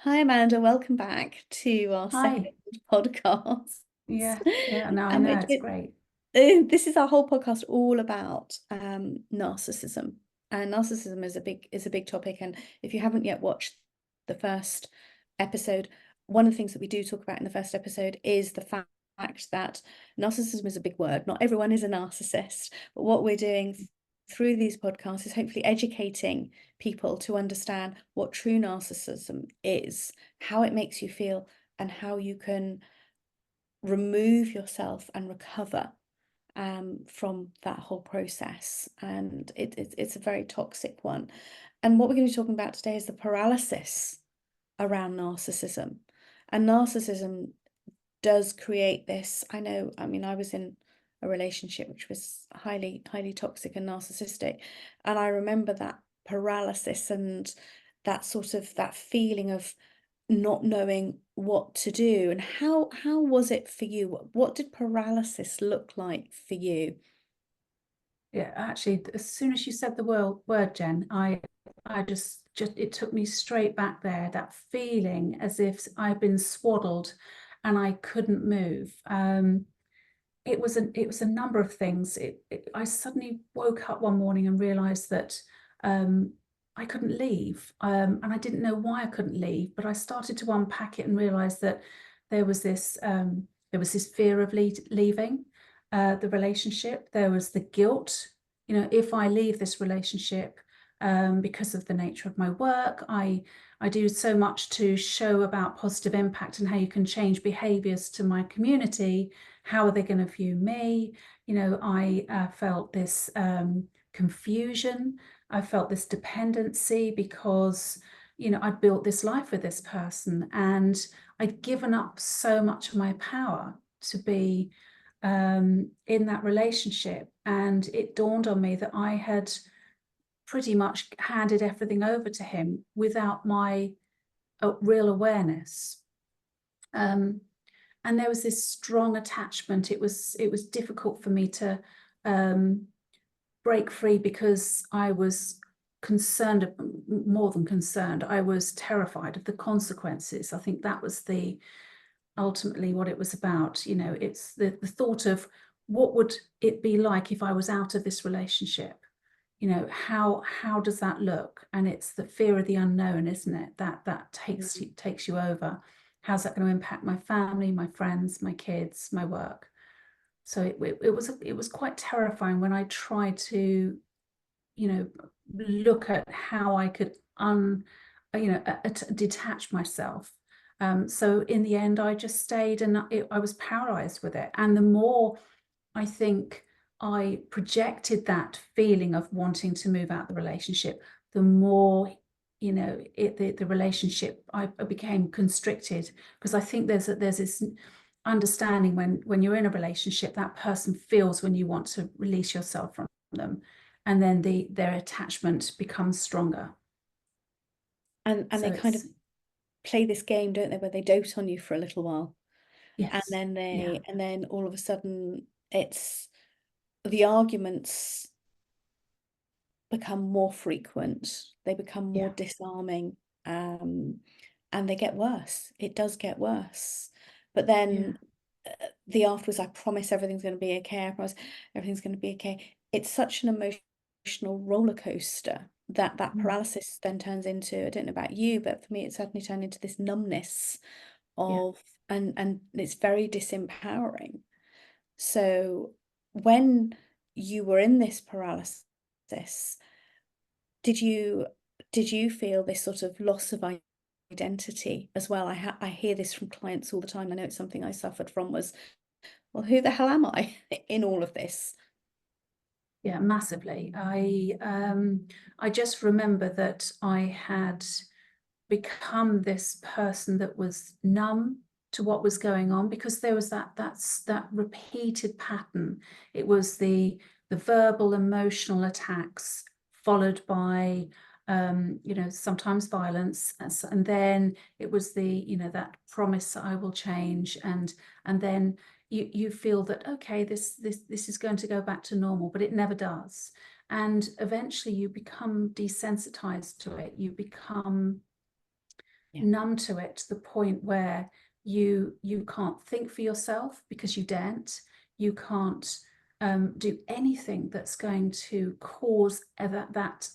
Hi, Amanda. Welcome back to our second Hi. podcast. Yeah, yeah, no, I Um, know it, it's it, great. this is our whole podcast all about narcissism, and narcissism is a big topic. And if you haven't yet watched the first episode, one of the things that we do talk about in the first episode is the fact that narcissism is a big word. Not everyone is a narcissist, but what we're doing through these podcasts is hopefully educating people to understand what true narcissism is, how it makes you feel, and how you can remove yourself and recover from that whole process. And it's a very toxic one. And what we're going to be talking about today is the paralysis around narcissism. And narcissism does create this. I mean, I was in a relationship which was highly toxic and narcissistic. And I remember that paralysis and that feeling of not knowing what to do. And how was it for you? What did paralysis look like for you? Yeah, actually, as soon as you said the word, Jen, I just it took me straight back there. That feeling as if I'd been swaddled and I couldn't move. It was a number of things. I suddenly woke up one morning and realized that I couldn't leave, and I didn't know why I couldn't leave. But I started to unpack it and realized that there was this fear of leaving the relationship. There was the guilt. You know, if I leave this relationship, because of the nature of my work, I do so much to show about positive impact and how you can change behaviors to my community. How are they going to view me? You know, I felt this confusion. I felt this dependency because, you know, I'd built this life with this person and I'd given up so much of my power to be in that relationship. And it dawned on me that I had pretty much handed everything over to him without my real awareness. Um, and there was this strong attachment. It was difficult for me to break free because I was concerned, more than concerned. I was terrified of the consequences. I think that was the ultimately what it was about. You know, it's the thought of what would it be like if I was out of this relationship. You know, how does that look? And it's the fear of the unknown, isn't it? That takes you over. How's that going to impact my family, my friends, my kids, my work? So it was quite terrifying when I tried to, you know, look at how I could detach myself. So in the end, I just stayed and I was paralyzed with it. And the more I think I projected that feeling of wanting to move out the relationship, the more, you know, the relationship, I became constricted because I think there's this understanding when you're in a relationship, that person feels when you want to release yourself from them, and then their attachment becomes stronger. And So they kind of it's play this game, don't they, where they dote on you for a little while, and yes, yeah, then all of a sudden it's the arguments become more frequent, they become more yeah, disarming, um, and they get worse. It does get worse. But yeah, then the afterwards, I promise everything's going to be okay. I promise everything's going to be okay. It's such an emotional roller coaster that mm, paralysis then turns into, I don't know about you, but for me, it certainly turned into this numbness yeah. of, and it's very disempowering. So when you were in this paralysis, did you feel this sort of loss of identity as well? I hear this from clients all the time. I know it's something I suffered from was, well, who the hell am I in all of this? Yeah, massively. I just remember that I had become this person that was numb to what was going on because there was that repeated pattern. It was the verbal emotional attacks followed by you know, sometimes violence, and then it was the, you know, that promise that I will change, and then you feel that okay, this is going to go back to normal, but it never does. And eventually you become desensitized to it. You become numb to it, to the point where you can't think for yourself because you daren't. You can't do anything that's going to cause that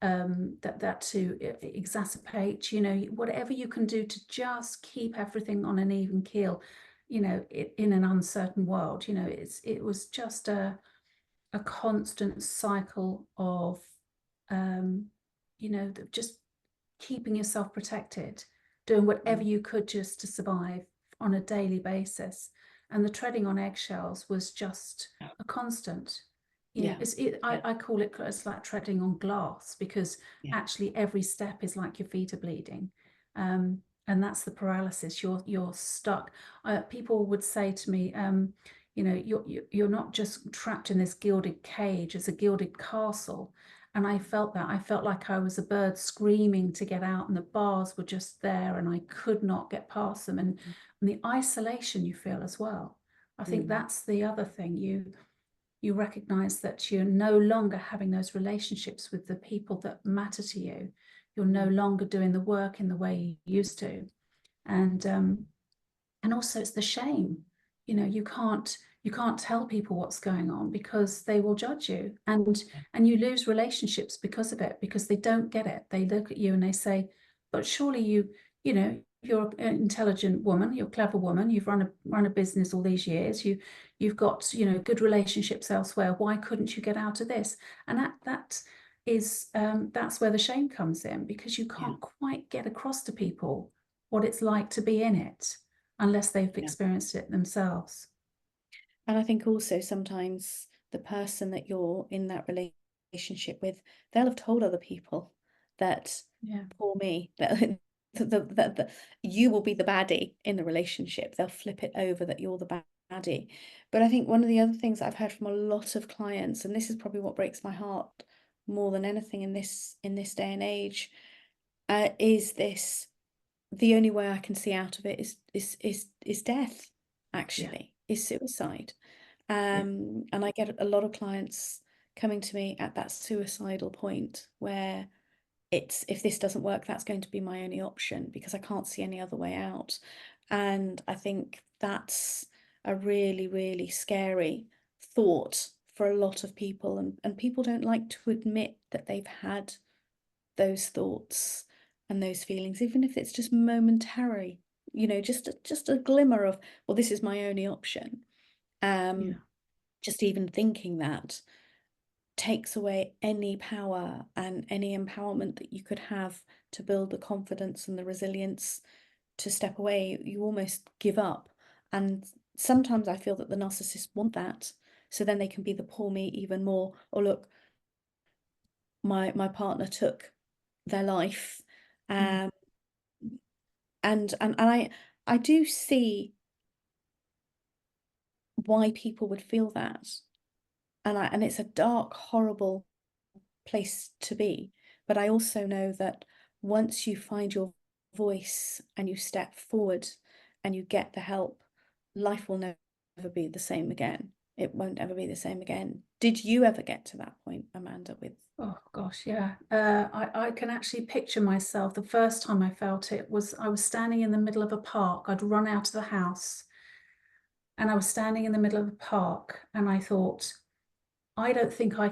to exacerbate, you know, whatever you can do to just keep everything on an even keel, you know, in an uncertain world. You know, it was just a constant cycle of you know, just keeping yourself protected, doing whatever you could just to survive on a daily basis. And the treading on eggshells was just a constant. You know, I call it, it's like treading on glass, because actually every step is like your feet are bleeding. And that's the paralysis. You're stuck. People would say to me, you know, you're not just trapped in this gilded cage, it's a gilded castle. And I felt that. I felt like I was a bird screaming to get out, and the bars were just there, and I could not get past them. And the isolation you feel as well. I think that's the other thing. You recognize that you're no longer having those relationships with the people that matter to you. You're no longer doing the work in the way you used to. And also it's the shame. You know, you can't tell people what's going on because they will judge you, and you lose relationships because of it, because they don't get it. They look at you and they say, but surely you know, you're an intelligent woman, you're a clever woman, you've run a business all these years, you've got, you know, good relationships elsewhere, why couldn't you get out of this? And that is that's where the shame comes in, because you can't quite get across to people what it's like to be in it unless they've experienced it themselves. And I think also sometimes the person that you're in that relationship with, they'll have told other people that, poor me, that you will be the baddie in the relationship. They'll flip it over that you're the baddie. But I think one of the other things I've heard from a lot of clients, and this is probably what breaks my heart more than anything in this day and age, is this: the only way I can see out of it is death, actually, is suicide. And I get a lot of clients coming to me at that suicidal point where it's, if this doesn't work, that's going to be my only option because I can't see any other way out. And I think that's a really, really scary thought for a lot of people. And people don't like to admit that they've had those thoughts and those feelings, even if it's just momentary, you know, just a glimmer of, well, this is my only option. Just even thinking that takes away any power and any empowerment that you could have to build the confidence and the resilience to step away. You almost give up. And sometimes I feel that the narcissists want that, so then they can be the poor me even more. Or look, my partner took their life. And I do see why people would feel that. And it's a dark, horrible place to be. But I also know that once you find your voice and you step forward and you get the help, life will never be the same again. It won't ever be the same again. Did you ever get to that point, Amanda, with? Oh gosh, yeah. I can actually picture myself. The first time I felt it was, I was standing in the middle of a park. I'd run out of the house and I was standing in the middle of the park, and I thought, I don't think I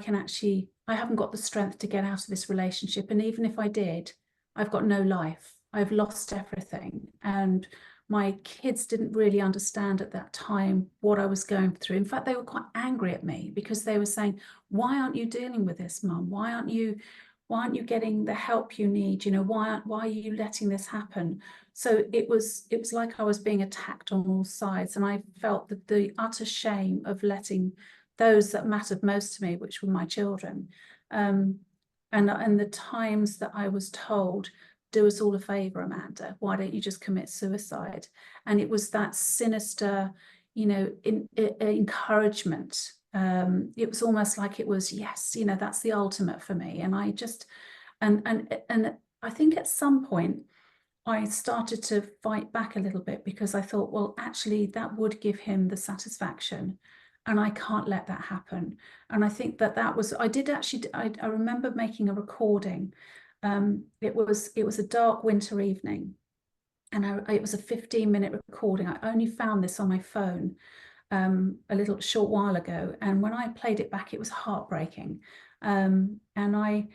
haven't got the strength to get out of this relationship. And even if I did, I've got no life. I've lost everything. And my kids didn't really understand at that time what I was going through. In fact, they were quite angry at me because they were saying, why aren't you dealing with this, Mum? Why aren't you getting the help you need? You know, why are you letting this happen? So it was like I was being attacked on all sides. And I felt that the utter shame of letting those that mattered most to me, which were my children, and the times that I was told, do us all a favor, Amanda, why don't you just commit suicide? And it was that sinister, you know, encouragement. It was almost like it was, yes, you know, that's the ultimate for me. And I just, and I think at some point I started to fight back a little bit, because I thought, well, actually that would give him the satisfaction, and I can't let that happen. And I think that was, I remember making a recording It was a dark winter evening, and it was a 15-minute recording. I only found this on my phone a little short while ago, and when I played it back, it was heartbreaking. And I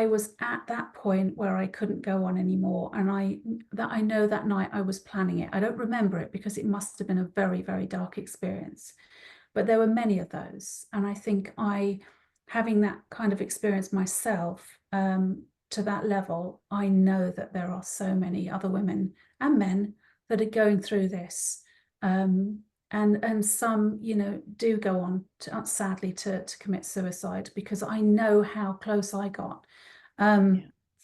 was at that point where I couldn't go on anymore, and I know that night I was planning it. I don't remember it because it must have been a very, very dark experience, but there were many of those, and I think having that kind of experience myself, to that level, I know that there are so many other women and men that are going through this, and some, you know, do go on to, sadly, to commit suicide, because I know how close I got.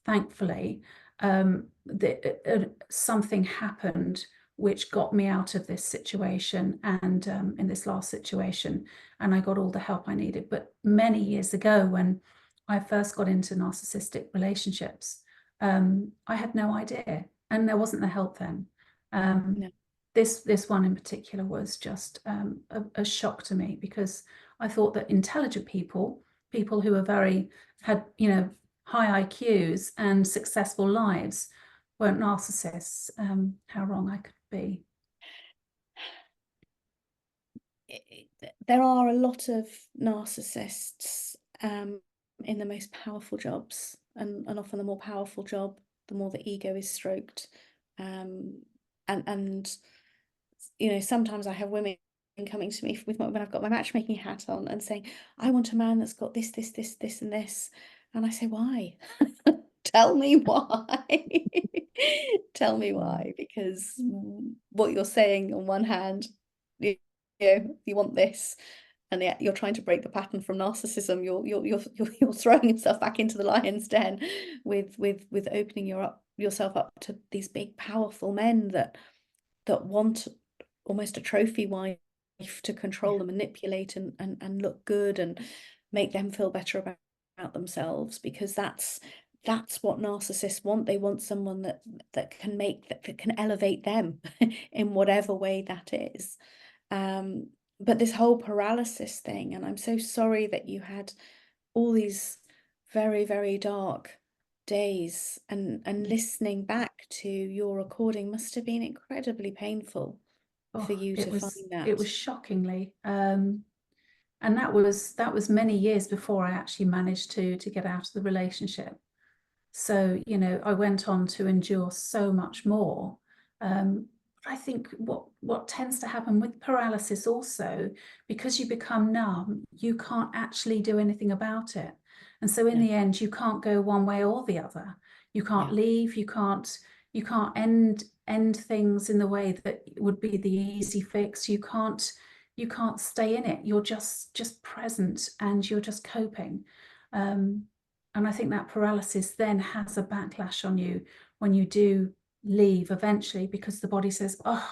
Thankfully, something happened which got me out of this situation, and in this last situation, and I got all the help I needed. But many years ago, when I first got into narcissistic relationships, I had no idea, and there wasn't the help then. No. This one in particular was just a shock to me, because I thought that intelligent people who are had, you know, high IQs and successful lives, weren't narcissists. How wrong I could be. There are a lot of narcissists in the most powerful jobs, and often the more powerful job, the more the ego is stroked. And you know, sometimes I have women coming to me when I've got my matchmaking hat on and saying, I want a man that's got this, this, this, this, and this. And I say, why? Tell me why. Tell me why. Because what you're saying on one hand, you know, you want this, and yet you're trying to break the pattern from narcissism. You're throwing yourself back into the lion's den with opening yourself up to these big, powerful men that want almost a trophy wife to control and manipulate and look good and make them feel better about themselves, because that's what narcissists want. They want someone that can elevate them in whatever way that is. But this whole paralysis thing, and I'm so sorry that you had all these very, very dark days, and listening back to your recording must have been incredibly painful for you to find that. It was shockingly, and that was many years before I actually managed to get out of the relationship. So, you know, I went on to endure so much more. But I think what tends to happen with paralysis also, because you become numb, you can't actually do anything about it. And so in the end, you can't go one way or the other. You can't leave, you can't end things in the way that would be the easy fix. You can't stay in it. You're just present, and you're just coping. And I think that paralysis then has a backlash on you when you do leave eventually, because the body says, oh,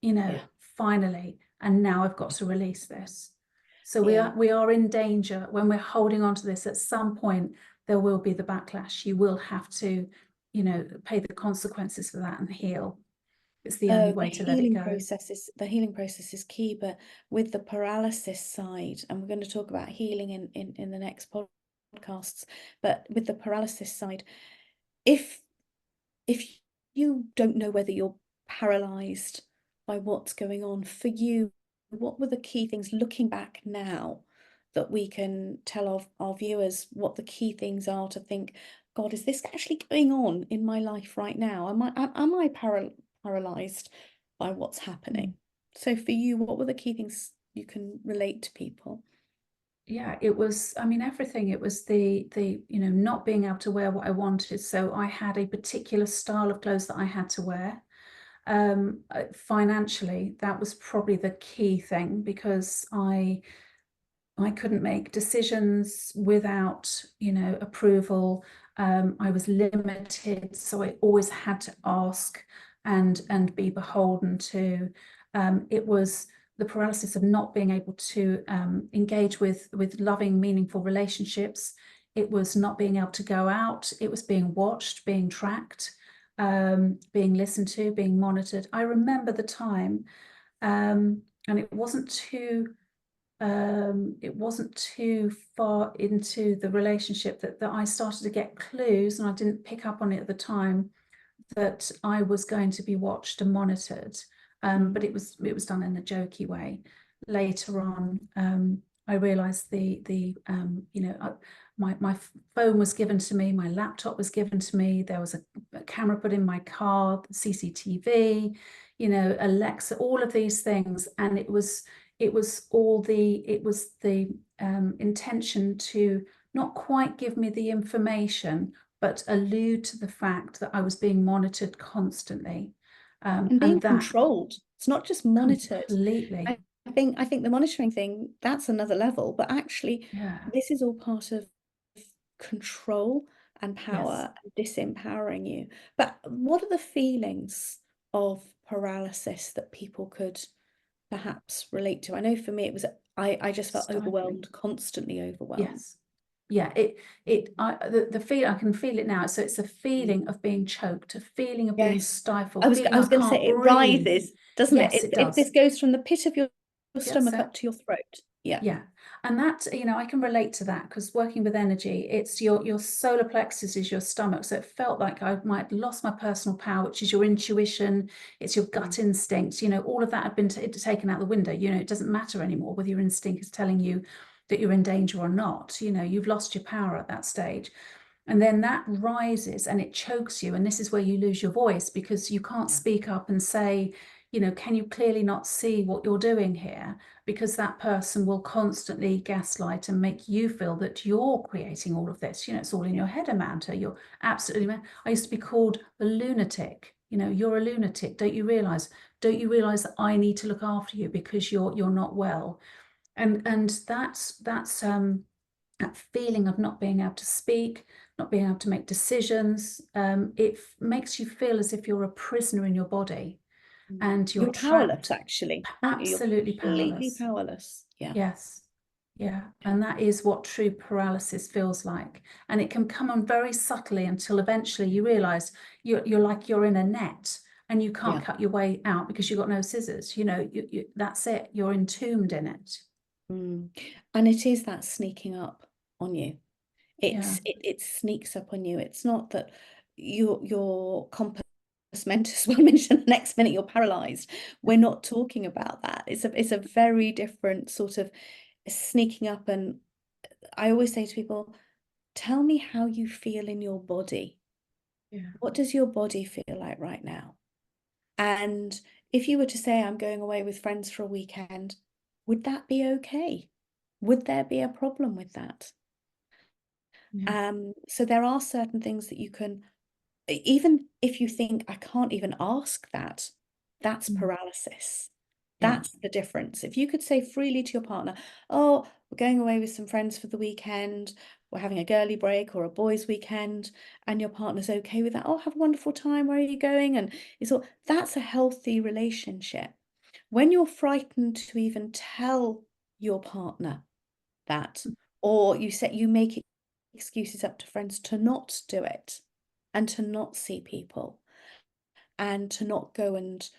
you know, finally, and now I've got to release this. So we are in danger when we're holding on to this. At some point, there will be the backlash. You will have to, you know, pay the consequences for that and heal. It's the only way to let it go. The healing process is key, but with the paralysis side, and we're going to talk about healing in the next podcasts, but with the paralysis side, if you don't know whether you're paralyzed by what's going on for you, what were the key things looking back now that we can tell our viewers what the key things are to think, God, is this actually going on in my life right now? Am I paralyzed by what's happening? So for you, what were the key things you can relate to people? Yeah, it was, I mean, everything. It was the you know, not being able to wear what I wanted. So I had a particular style of clothes that I had to wear. Financially, that was probably the key thing, because I couldn't make decisions without, you know, approval. I was limited, so I always had to ask and be beholden to. It was the paralysis of not being able to engage with loving, meaningful relationships. It was not being able to go out. It was being watched, being tracked, being listened to, being monitored. I remember the time, and it wasn't too it wasn't too far into the relationship that I started to get clues, and I didn't pick up on it at the time, that I was going to be watched and monitored. But it was done in a jokey way. Later on, I realized my phone was given to me, my laptop was given to me, there was a camera put in my car, CCTV, Alexa, all of these things, and it was the intention to not quite give me the information, but allude to the fact that I was being monitored constantly. And being controlled. It's not just monitored. Completely. I think the monitoring thing, that's another level, but actually this is all part of control and power and disempowering you. But what are the feelings of paralysis that people could perhaps relate to? I know for me it was I just felt overwhelmed, constantly overwhelmed. Yes. Yeah, the feel, I can feel it now. So it's a feeling of being choked, a feeling of being stifled. I was going to say it rises, doesn't it? Yes, it does. This goes from the pit of your stomach up to your throat. Yeah. And that, I can relate to that, because working with energy, it's your solar plexus is your stomach. So it felt like I might have lost my personal power, which is your intuition, it's your gut instincts, all of that had been taken out the window. It doesn't matter anymore whether your instinct is telling you that you're in danger or not. You've lost your power at that stage. And then that rises and it chokes you. And this is where you lose your voice, because you can't speak up and say, can you clearly not see what you're doing here? Because that person will constantly gaslight and make you feel that you're creating all of this. It's all in your head, Amanda. You're absolutely. I used to be called a lunatic. You're a lunatic. Don't you realize? Don't you realize that I need to look after you because you're not well? And that's that feeling of not being able to speak, not being able to make decisions. It makes you feel as if you're a prisoner in your body. And you're powerless, trapped. actually. Absolutely completely powerless. Yeah. Yes. Yeah. And that is what true paralysis feels like. And it can come on very subtly until eventually you realize you're like you're in a net and you can't cut your way out because you've got no scissors. That's it. You're entombed in it. And it is that sneaking up on you. It sneaks up on you. It's not that you're compos mentis 1 minute and the next minute you're paralyzed. We're not talking about that. It's a very different sort of sneaking up. And I always say to people, tell me how you feel in your body. What does your body feel like right now? And if you were to say, I'm going away with friends for a weekend, would that be okay? Would there be a problem with that? So there are certain things that you can, even if you think, I can't even ask that, that's paralysis. That's the difference. If you could say freely to your partner, oh, we're going away with some friends for the weekend, we're having a girly break or a boys' weekend, and your partner's okay with that, oh, have a wonderful time, where are you going? And it's all, that's a healthy relationship. When you're frightened to even tell your partner that, or you make excuses up to friends to not do it and to not see people and to not go and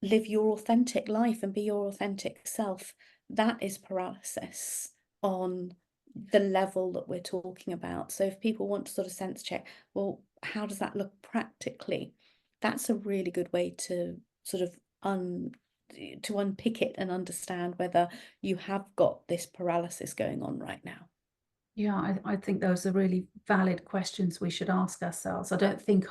live your authentic life and be your authentic self, that is paralysis on the level that we're talking about. So if people want to sort of sense check, well, how does that look practically? That's a really good way to sort of unpick it and understand whether you have got this paralysis going on right now. Yeah, I think those are really valid questions we should ask ourselves. I don't think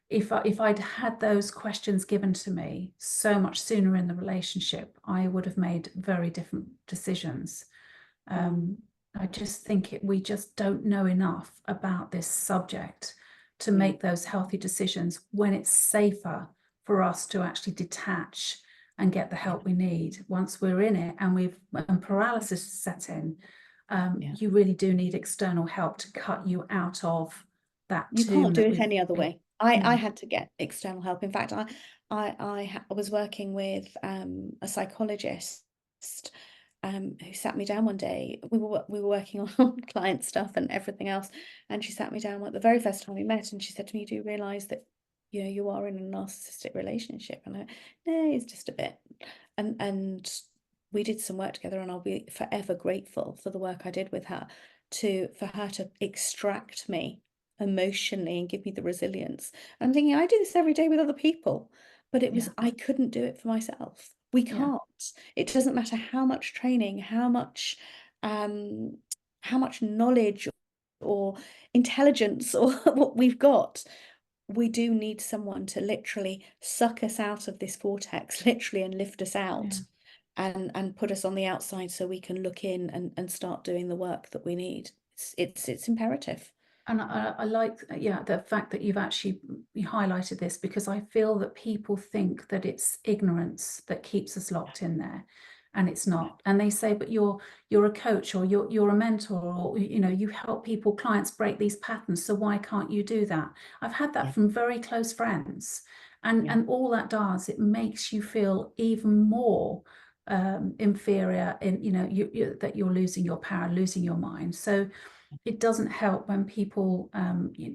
if I'd had those questions given to me so much sooner in the relationship, I would have made very different decisions. I just think we just don't know enough about this subject to make those healthy decisions when it's safer for us to actually detach and get the help we need. Once we're in it and paralysis set in, you really do need external help to cut you out of that. You can't do it any other way. I had to get external help. In fact, I was working with a psychologist who sat me down one day. We were working on client stuff and everything else, and she sat me down the very first time we met, and she said to me, "Do you realise that you are in a narcissistic relationship?" And I, no, it's just a bit. And we did some work together, and I'll be forever grateful for the work I did with her for her to extract me emotionally and give me the resilience. I'm thinking, I do this every day with other people, but it was, Yeah. I couldn't do it for myself. We Yeah. can't. It doesn't matter how much training, um, how much knowledge or intelligence or what we've got. We do need someone to literally suck us out of this vortex, literally, and lift us Yeah. out and put us on the outside so we can look in and start doing the work that we need. It's imperative. And I like, yeah, the fact that you've actually highlighted this, because I feel that people think that it's ignorance that keeps us locked in there, and it's not. And they say, but you're a coach, or you're a mentor, or you help people, clients break these patterns, so why can't you do that? I've had that Yeah. from very close friends, Yeah. and all that does, it makes you feel even more inferior in that you're losing your power, losing your mind. So it doesn't help when people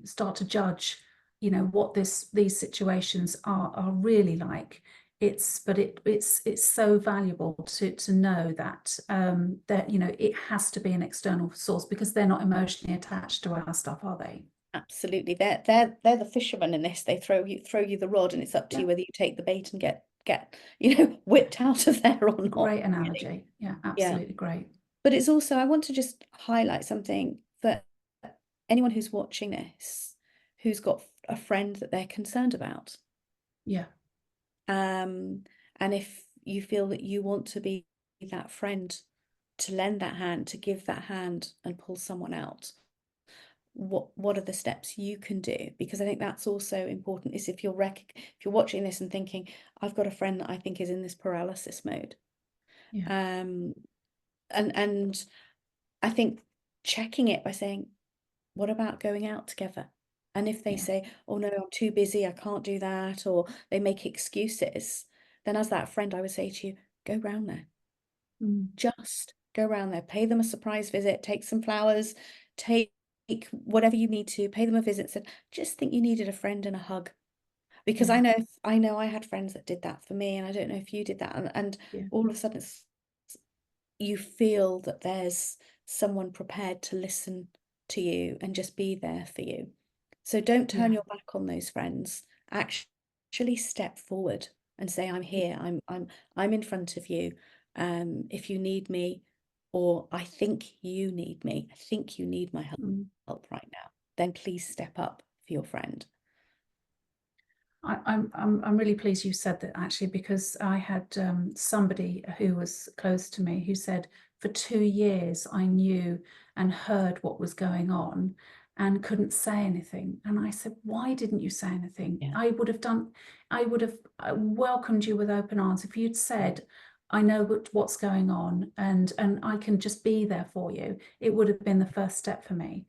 start to judge, what these situations are really like. It's so valuable to know that that it has to be an external source, because they're not emotionally attached to our stuff, are they? Absolutely. They're the fishermen in this. They throw you the rod, and it's up to Yeah, you whether you take the bait and get whipped out of there or not, great really. analogy. Yeah, Yeah. absolutely great. But it's also, I want to just highlight something for anyone who's watching this, who's got a friend that they're concerned about. Yeah, And if you feel that you want to be that friend, to lend that hand, to give that hand and pull someone out, what are the steps you can do? Because I think that's also important, is if you're watching this and thinking, I've got a friend that I think is in this paralysis mode. yeah, Um, and I think checking it by saying, what about going out together? And if they yeah. say, oh no, I'm too busy, I can't do that, or they make excuses, then as that friend, I would say to you, go round there. Mm. Just go round there, pay them a surprise visit, take some flowers, take whatever you need to, pay them a visit, said, just think you needed a friend and a hug. Because Yeah, I know I had friends that did that for me, and I don't know if you did that. And yeah, all of a sudden you feel that there's someone prepared to listen to you and just be there for you. So don't turn yeah. your back on those friends. Actually step forward and say, I'm here. I'm in front of you. If you need me, or I think you need me, I think you need my Mm. help right now, then please step up for your friend. I'm really pleased you said that, actually, because I had somebody who was close to me who said, for 2 years I knew and heard what was going on and couldn't say anything. And I said, why didn't you say anything? Yeah. I would have welcomed you with open arms if you'd said, I know what's going on, and I can just be there for you. It would have been the first step for me.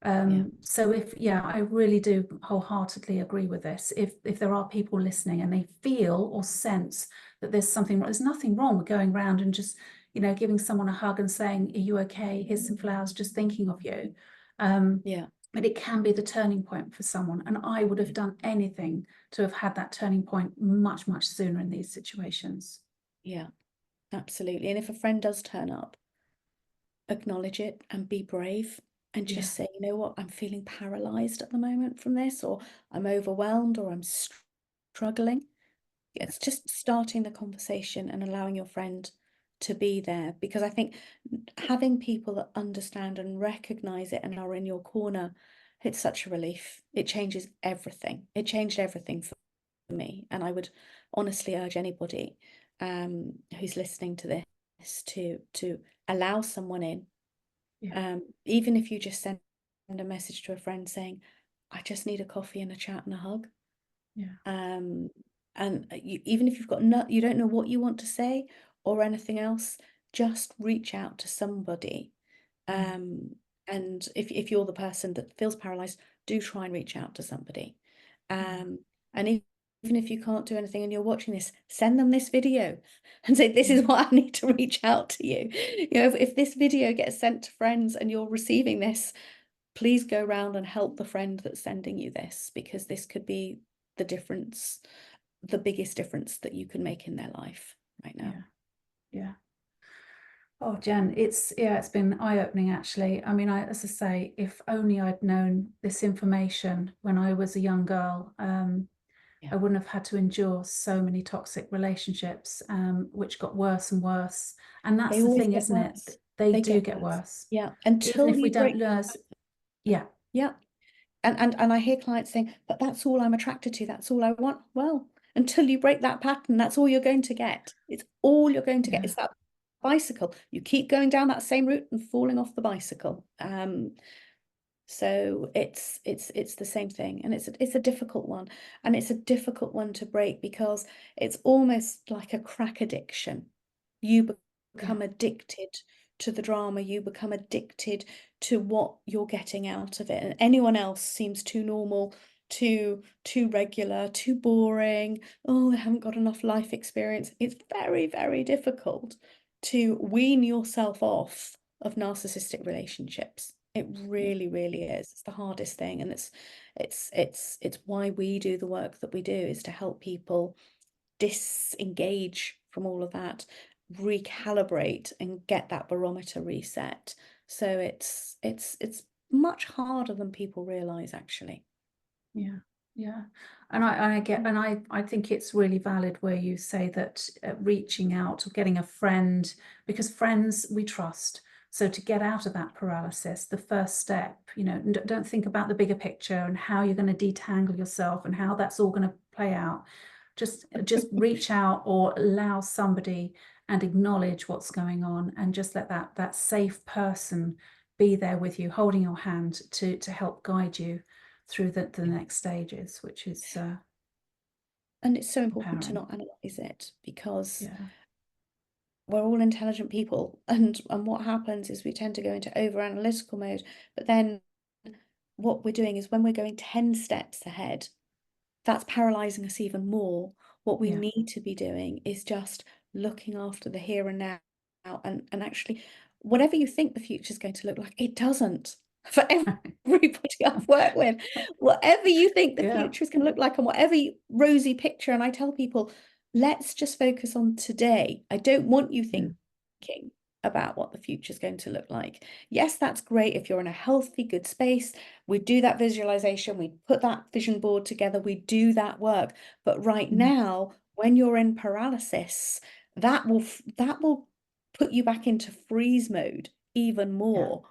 Yeah. So I really do wholeheartedly agree with this. If there are people listening and they feel or sense that there's something wrong, there's nothing wrong with going around and just, giving someone a hug and saying, are you okay? Here's some flowers, just thinking of you. Yeah. But it can be the turning point for someone. And I would have done anything to have had that turning point much, much sooner in these situations. Yeah. Absolutely. And if a friend does turn up, acknowledge it and be brave, and Yeah, just say, you know what, I'm feeling paralyzed at the moment from this, or I'm overwhelmed, or I'm struggling. It's just starting the conversation and allowing your friend to be there, because I think having people that understand and recognize it and are in your corner, it's such a relief. It changes everything. It changed everything for me, and I would honestly urge anybody who's listening to this to allow someone in, yeah, even if you just send a message to a friend saying, I just need a coffee and a chat and a hug. yeah, Um, and even if you don't know what you want to say or anything else, just reach out to somebody. yeah, Um, and if you're the person that feels paralyzed, do try and reach out to somebody. yeah, And even if you can't do anything and you're watching this, send them this video and say, this yeah, is what I need to reach out to you. If this video gets sent to friends and you're receiving this, please go around and help the friend that's sending you this, because this could be the difference, the biggest difference that you can make in their life right now. yeah, yeah. Oh, Jen, it's been eye-opening actually. I mean, as I say, if only I'd known this information when I was a young girl, I wouldn't have had to endure so many toxic relationships, which got worse and worse. And that's They the always thing, get isn't it? worse. They They do get get worse. worse. Yeah, Even until if we you don't break learn, that. yeah, Yeah. And I hear clients saying, but that's all I'm attracted to. That's all I want. Well, until you break that pattern, that's all you're going to get. It's all you're going to get. yeah, It's that bicycle. You keep going down that same route and falling off the bicycle. So it's the same thing, and it's a difficult one, and it's a difficult one to break because it's almost like a crack addiction. You yeah, become addicted to the drama, you become addicted to what you're getting out of it, and anyone else seems too normal, too regular, too boring. Oh, they haven't got enough life experience. It's very, very difficult to wean yourself off of narcissistic relationships. It really, really is. It's the hardest thing, and it's why we do the work that we do, is to help people disengage from all of that, recalibrate, and get that barometer reset. So it's much harder than people realize, actually. yeah, yeah. And I think it's really valid where you say that reaching out or getting a friend, because friends we trust. So to get out of that paralysis, the first step, don't think about the bigger picture and how you're going to detangle yourself and how that's all going to play out. Just reach out or allow somebody and acknowledge what's going on, and just let that safe person be there with you, holding your hand to help guide you through the next stages, which is And it's so important to empowering. not analyze it, because Yeah, we're all intelligent people, and what happens is we tend to go into over analytical mode. But then what we're doing is, when we're going 10 steps ahead, that's paralyzing us even more. What we yeah, need to be doing is just looking after the here and now, and actually, whatever you think the future is going to look like, it doesn't. For everybody I've worked with, whatever you think the yeah, future is going to look like, and whatever rosy picture, and I tell people, let's just focus on today. I don't want you yeah, thinking about what the future is going to look like. Yes, that's great if you're in a healthy, good space. We do that visualization, we put that vision board together, we do that work. But right now, when you're in paralysis, that will put you back into freeze mode even yeah, more.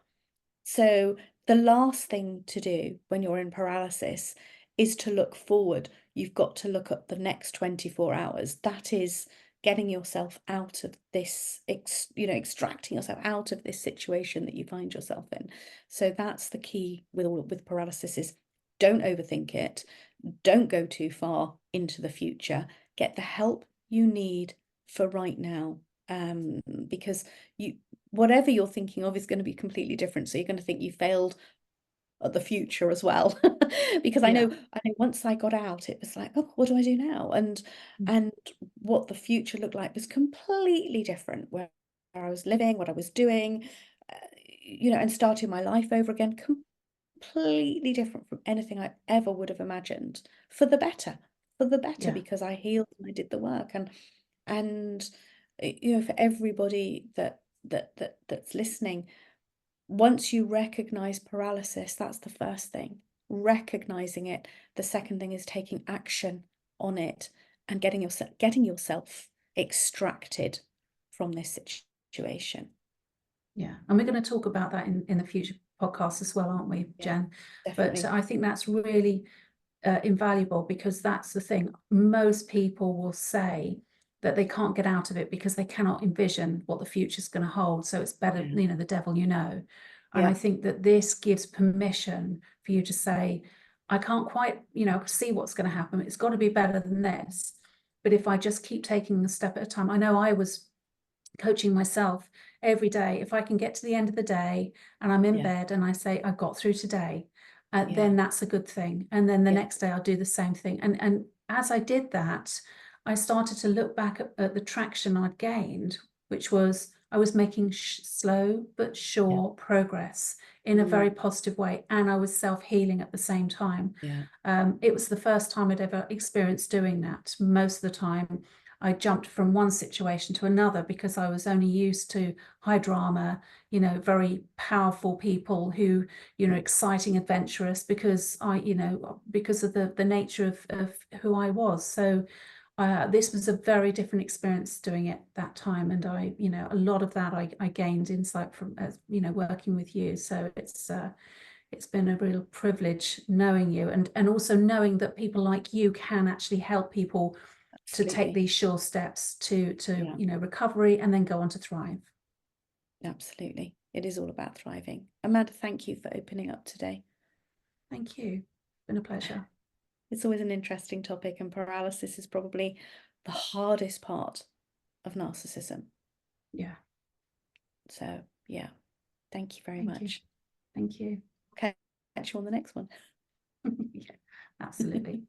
So the last thing to do when you're in paralysis is to look forward. You've got to look at the next 24 hours. That is getting yourself out of this, extracting yourself out of this situation that you find yourself in. So that's the key with paralysis, is don't overthink it. Don't go too far into the future. Get the help you need for right now. Because whatever you're thinking of is going to be completely different. So you're going to think you failed at the future as well. Because yeah, I know once I got out, it was like, oh, what do I do now? And what the future looked like was completely different, where I was living, what I was doing, and starting my life over again, completely different from anything I ever would have imagined, for the better, yeah, because I healed and I did the work. And for everybody that's listening, once you recognize paralysis, that's the first thing, recognizing it. The second thing is taking action on it and getting yourself extracted from this situation. yeah. And we're going to talk about that in the future podcasts as well, aren't we, Yeah, Jen? But definitely. I think that's really invaluable, because that's the thing. Most people will say that they can't get out of it because they cannot envision what the future's going to hold. So it's better, Yeah. the devil you know. And I Yeah. think that this gives permission for you to say, I can't quite, see what's going to happen. It's got to be better than this. But if I just keep taking a step at a time, I know I was coaching myself every day. If I can get to the end of the day and I'm in Yeah. bed and I say, I got through today, Yeah. then that's a good thing. And then the Yeah. next day I'll do the same thing. And as I did that, I started to look back at the traction I'd gained, which was I was making slow but Yeah. sure progress in a very positive way. And I was self-healing at the same time. Yeah. It was the first time I'd ever experienced doing that. Most of the time, I jumped from one situation to another because I was only used to high drama, you know, very powerful people who, you know, exciting, adventurous, because because of the nature of who I was. So this was a very different experience doing it that time, and I, you know, a lot of that I gained insight from, you know, working with you. So it's been a real privilege knowing you, and also knowing that people like you can actually help people to take these sure steps to Yeah. you know, recovery, and then go on to thrive. Absolutely. It is all about thriving. Amanda, thank you for opening up today. Thank you. It's been a pleasure. It's always an interesting topic, and paralysis is probably the hardest part of narcissism. Yeah. So yeah, thank you very Thank you. much. Thank you. Okay, catch you on the next one. Yeah, absolutely.